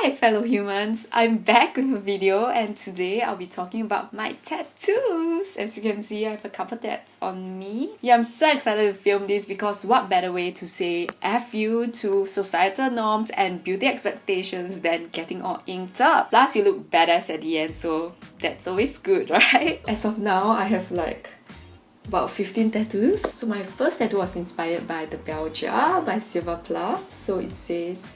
Hi fellow humans, I'm back with a video and today I'll be talking about my tattoos. As you can see, I have a couple tats on me. Yeah, I'm so excited to film this because what better way to say F you to societal norms and beauty expectations than getting all inked up. Plus you look badass at the end, so that's always good, right? As of now, I have like about 15 tattoos. So my first tattoo was inspired by the bell jar by Silver Pluff. So it says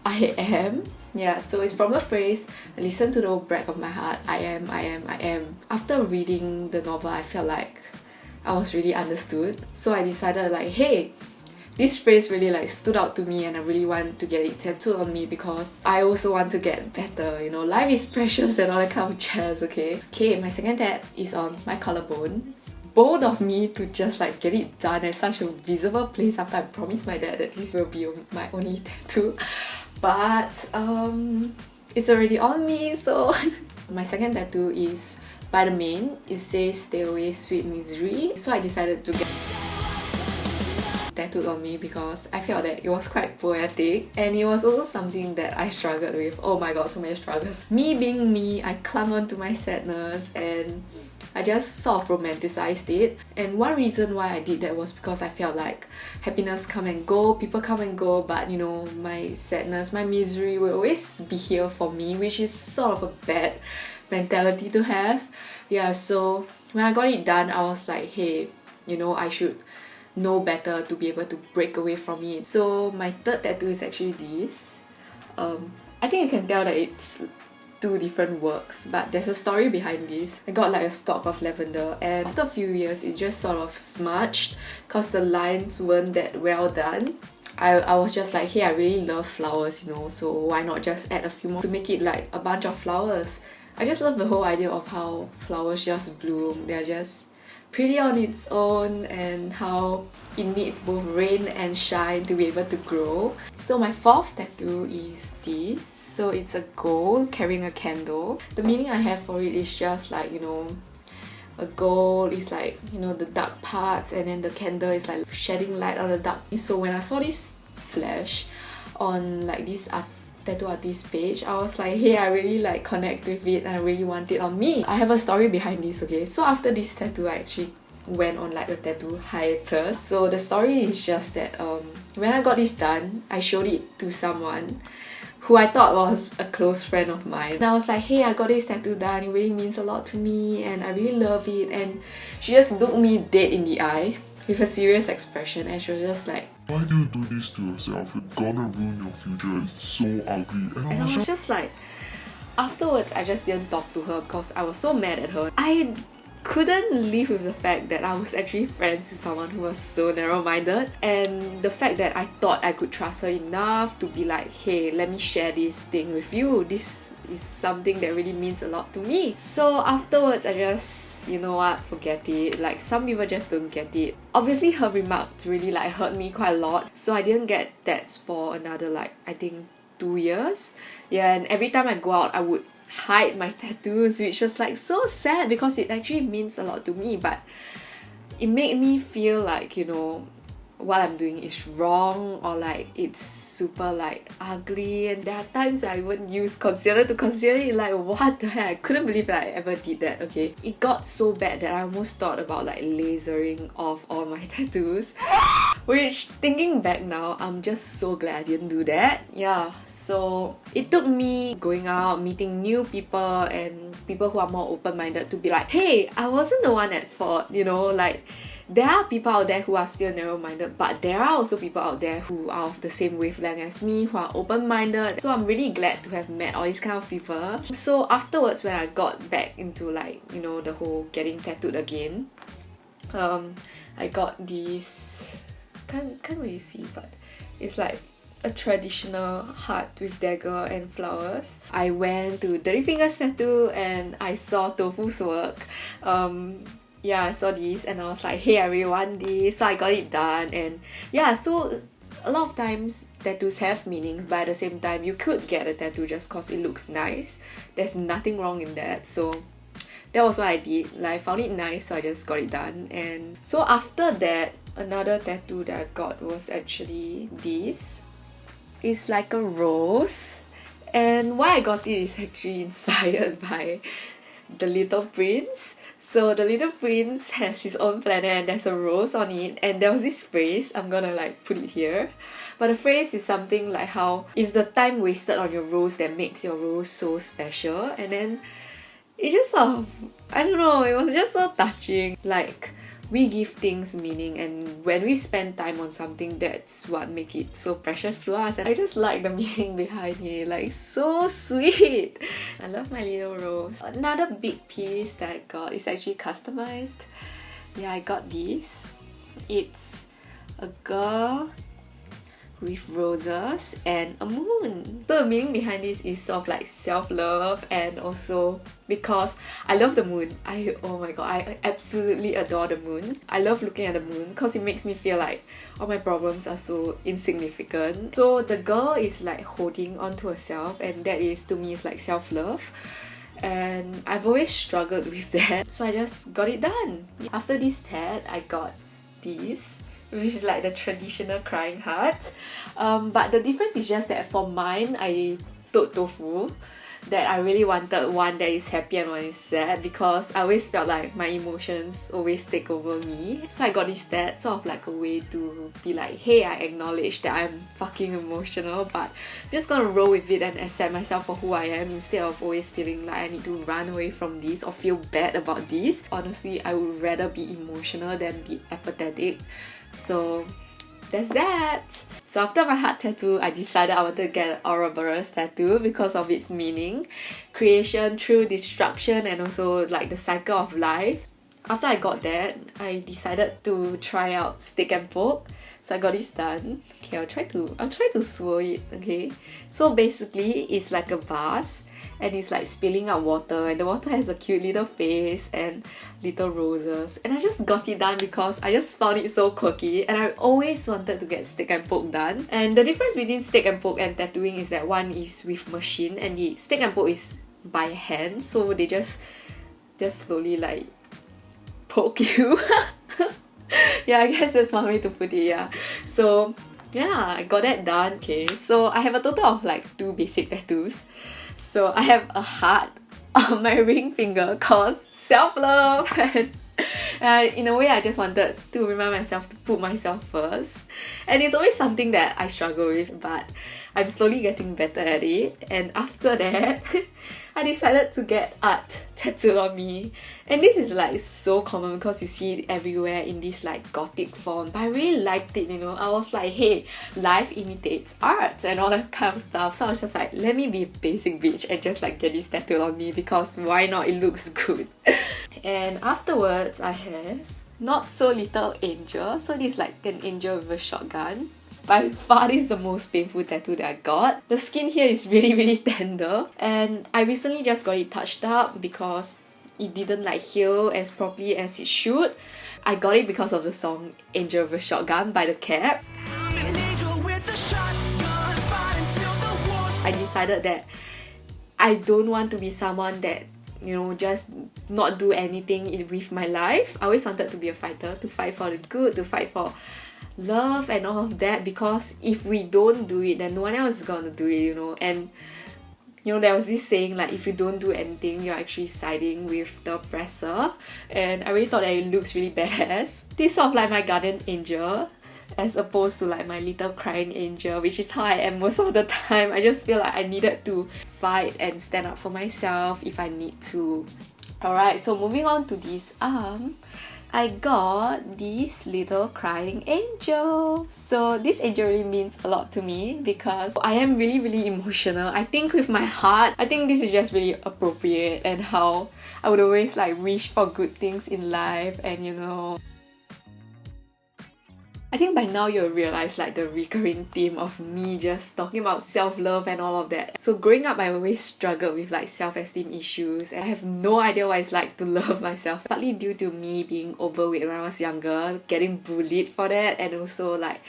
I am. Yeah, so it's from the phrase, listen to the old brag of my heart, I am, I am, I am. After reading the novel, I felt like I was really understood. So I decided like, hey, this phrase really like stood out to me and I really want to get it tattooed on me because I also want to get better, you know, life is precious and all that kind of jazz, okay? Okay, my second tat is on my collarbone. Bold of me to just like get it done at such a visible place after I promised my dad that this will be my only tattoo. But it's already on me, so my second tattoo is by the main. It says stay away sweet misery. So I decided to get tattooed on me because I felt that it was quite poetic and it was also something that I struggled with. Oh my god, so many struggles. Me being me, I clung on to my sadness and I just sort of romanticized it. And one reason why I did that was because I felt like happiness come and go, people come and go, but you know, my sadness, my misery will always be here for me, which is sort of a bad mentality to have. Yeah, so when I got it done, I was like, hey, you know, I should know better to be able to break away from it. So my third tattoo is actually this. I think you can tell that it's two different works, but there's a story behind this. I got like a stalk of lavender and after a few years it just sort of smudged because the lines weren't that well done. I was just like, hey, I really love flowers, you know, so why not just add a few more to make it like a bunch of flowers. I just love the whole idea of how flowers just bloom. They're just pretty on its own and how it needs both rain and shine to be able to grow. So my fourth tattoo is this. So it's a gold carrying a candle. The meaning I have for it is just like, you know, a gold is like, you know, the dark parts and then the candle is like shedding light on the dark. So when I saw this flash on like this tattoo artist page, I was like, hey, I really like connect with it and I really want it on me. I have a story behind this, okay? So after this tattoo, I actually went on like a tattoo hiatus. So the story is just that when I got this done, I showed it to someone who I thought was a close friend of mine. And I was like, hey, I got this tattoo done, it really means a lot to me and I really love it. And she just looked me dead in the eye with a serious expression and she was just like, why do you do this to yourself? It's gonna ruin your future, it's so ugly. And I was just like, afterwards I just didn't talk to her because I was so mad at her. I couldn't live with the fact that I was actually friends with someone who was so narrow-minded, and the fact that I thought I could trust her enough to be like, hey, let me share this thing with you. This is something that really means a lot to me. So afterwards I just, you know what, forget it. Like, some people just don't get it. Obviously her remarks really like hurt me quite a lot, so I didn't get tats for another like, I think 2 years. Yeah, and every time I go out I would hide my tattoos, which was like so sad because it actually means a lot to me, but it made me feel like, you know, what I'm doing is wrong or like it's super like ugly. And there are times where I even use concealer to conceal it. Like, what the heck, I couldn't believe that I ever did that. Okay, it got so bad that I almost thought about like lasering off all my tattoos, which thinking back now, I'm just so glad I didn't do that. Yeah, so it took me going out, meeting new people and people who are more open-minded to be like, hey, I wasn't the one at fault, you know, like there are people out there who are still narrow-minded, but there are also people out there who are of the same wavelength as me, who are open-minded. So I'm really glad to have met all these kind of people. So afterwards, when I got back into like, you know, the whole getting tattooed again, I got this, can't really see, but it's like a traditional heart with dagger and flowers. I went to Dirty Fingers Tattoo and I saw Tofu's work. Yeah, I saw this and I was like, hey, I really want this, so I got it done. And yeah, so a lot of times tattoos have meanings, but at the same time you could get a tattoo just cause it looks nice. There's nothing wrong in that. So that was what I did. Like, I found it nice, so I just got it done. And so after that, another tattoo that I got was actually this. It's like a rose And why I got it is actually inspired by The Little Prince. So The Little Prince has his own planet and there's a rose on it, and there was this phrase, I'm gonna like put it here, but the phrase is something like how it's the time wasted on your rose that makes your rose so special. And then it just sort of, I don't know, it was just so touching. Like, we give things meaning, and when we spend time on something, that's what makes it so precious to us. And I just like the meaning behind it, like so sweet. I love my little rose. Another big piece that I got is actually customized. Yeah, I got this. It's a girl with roses and a moon. So the meaning behind this is sort of like self-love, and also because I love the moon. Oh my god, I absolutely adore the moon. I love looking at the moon because it makes me feel like all my problems are so insignificant. So the girl is like holding on to herself, and that is, to me, is like self-love. And I've always struggled with that, so I just got it done. After this tat, I got these, which is like the traditional crying heart. But the difference is just that for mine, I told tofu that I really wanted one that is happy and one is sad, because I always felt like my emotions always take over me. So I got this tat, sort of like a way to be like, hey, I acknowledge that I'm fucking emotional, but I'm just gonna roll with it and accept myself for who I am, instead of always feeling like I need to run away from this or feel bad about this. Honestly, I would rather be emotional than be apathetic. So that's that. So after my heart tattoo, I decided I wanted to get an Ouroboros tattoo because of its meaning, creation through destruction, and also like the cycle of life. After I got that, I decided to try out stick and poke. So I got this done. Okay, I'll try to swirl it. Okay, so basically it's like a vase, and it's like spilling out water, and the water has a cute little face and little roses. And I just got it done because I just found it so quirky, and I always wanted to get stick and poke done. And the difference between stick and poke and tattooing is that one is with machine, and the stick and poke is by hand, so they just slowly like poke you. Yeah, I guess that's one way to put it. Yeah, so yeah, I got that done. Okay, so I have a total of like 2 basic tattoos. So I have a heart on my ring finger called self-love, and in a way I just wanted to remind myself to put myself first. And it's always something that I struggle with, but I'm slowly getting better at it. And after that, I decided to get art tattooed on me. And this is like so common because you see it everywhere in this like gothic font, but I really liked it, you know. I was like, hey, life imitates art and all that kind of stuff. So I was just like, let me be a basic bitch and just like get this tattooed on me, because why not? It looks good. And afterwards, I have Not So Little Angel. So this is like an angel with a shotgun. By far, this is the most painful tattoo that I got. The skin here is really tender, and I recently just got it touched up because it didn't like heal as properly as it should. I got it because of the song Angel with a Shotgun by The Cap. I decided that I don't want to be someone that, you know, just not do anything with my life. I always wanted to be a fighter, to fight for the good, to fight for love and all of that, because if we don't do it, then no one else is gonna do it, you know. And you know, there was this saying like, if you don't do anything, you're actually siding with the oppressor, and I really thought that it looks really badass. This is sort of like my guardian angel, as opposed to like my little crying angel, which is how I am most of the time. I just feel like I needed to fight and stand up for myself if I need to. Alright, so moving on to this arm, I got this little crying angel. So this angel really means a lot to me because I am really emotional. I think with my heart, I think this is just really appropriate, and how I would always like wish for good things in life. And you know, I think by now you'll realize like the recurring theme of me just talking about self-love and all of that. So growing up, I always struggled with like self-esteem issues, and I have no idea what it's like to love myself. Partly due to me being overweight when I was younger, getting bullied for that, and also like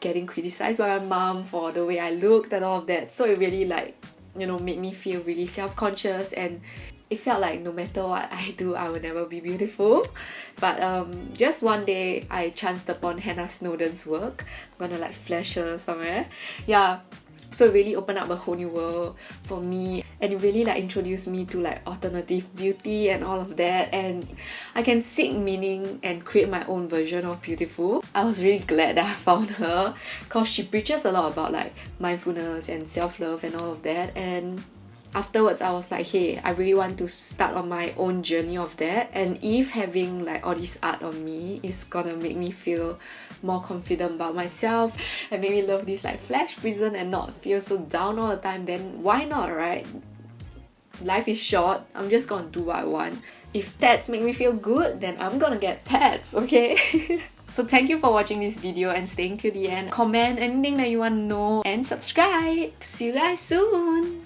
getting criticized by my mom for the way I looked and all of that. So it really like, you know, made me feel really self-conscious, and it felt like no matter what I do, I will never be beautiful. But just one day, I chanced upon Hannah Snowden's work. I'm gonna like flash her somewhere. Yeah, So it really opened up a whole new world for me, and it really like introduced me to like alternative beauty and all of that, and I can seek meaning and create my own version of beautiful. I was really glad that I found her because she preaches a lot about like mindfulness and self-love and all of that. And afterwards I was like, hey, I really want to start on my own journey of that, and if having like all this art on me is gonna make me feel more confident about myself and make me love this like flash prison and not feel so down all the time, then why not, right? Life is short, I'm just gonna do what I want. If tats make me feel good, then I'm gonna get tats, okay? So thank you for watching this video and staying till the end. Comment anything that you want to know and subscribe. See you guys soon!